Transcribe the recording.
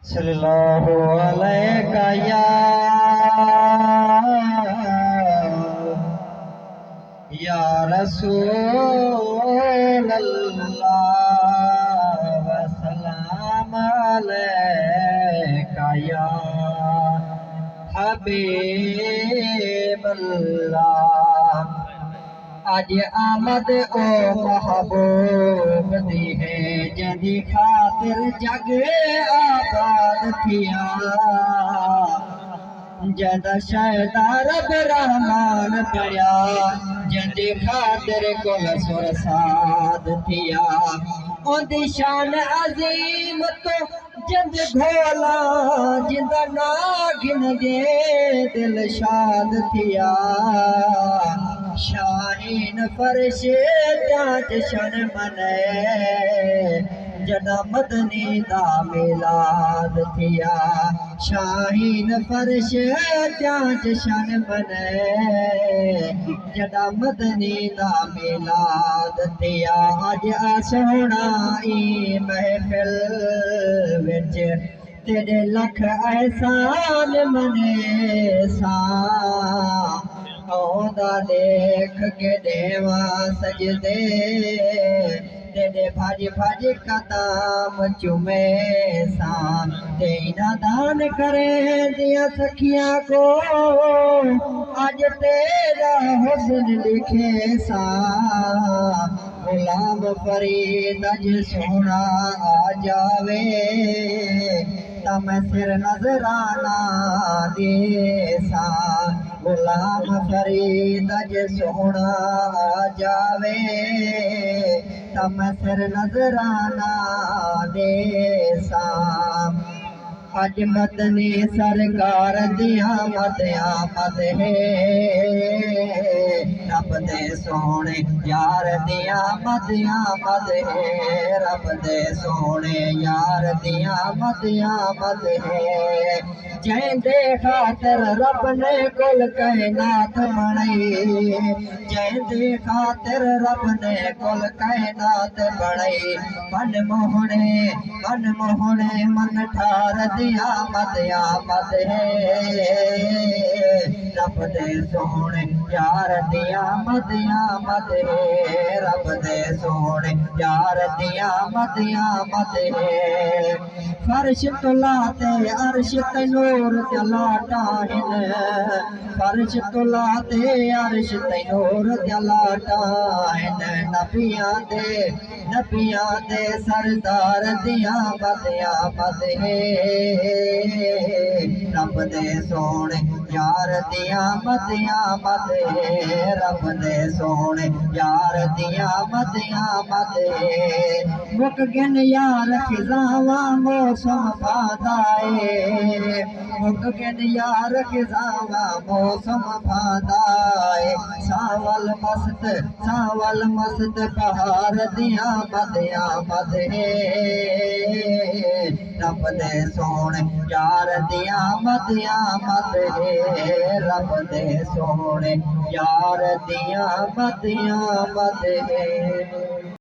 सल्लल्लाहु अलैका या रसूल अल्लाह व सलाम अलैका या हबीब अल्लाह। आज आमद ओ महबूब दी है जदी खातिर जग आबाद थिया। जद शैदा रब रहमान पया जदी खातिर कुल सुर साद थिया। ओदी शान अजीम तो जद भोला जिंदा नागिन दे दिल शाद थिया। शाहीन फर्श जांच शन मने जदा मदनी दा मिलाद थिया। शाहीन फर्श जांच शन मने जदा मदनी दा मिलाद थिया। अज सोहना ई महफिल विच तेरे लख एहसान मने सा। औंदा देख के देवा सजदे तेरे भज भज कदम चुमे सा। तेरा दान करे दिया सखियां को आज तेरा हुस्न लिखे सा। गुलाम फरीद अज सोना आ जावे तम सिर नजराना दे सा। गुलाम फरीद अज सोना आ जावे तम सिर नजराना दे सा। अज मदनी सरकार दिया मद आमद है रब दे सोने यार दिया मद आमद है। रब दे सोने यार दिया मद आमद है। जैंदे खातर रब ने कुल कायनात बनाई। जैंदे खातर रब ने कुल कायनात बनाई। मन मोहने मन ठार दिया मद आमद है। रब दे सोने यार दिया मद आमद है। रब दे सोने यार दिया मद आमद है। फर्श तो लाते अर्श ते नूर जलाता हिन। फर्श तो लाते अर्श ते नूर जलाता हिन। नबियां दे सरदार दिया मद आमद है। रब दे सोने यार दिया मद आमद है। रब दे सोने यार दिया मद आमद है। मुक गिन यार खिजावा मौसम फादाए। मुक गिन यार खिजावा मौसम फादाए। सावल मस्त बहार दिया मद आमद है। रब दे सोने यार दिया मद आमद है। रब दे सोने यार दिया मद आमद है।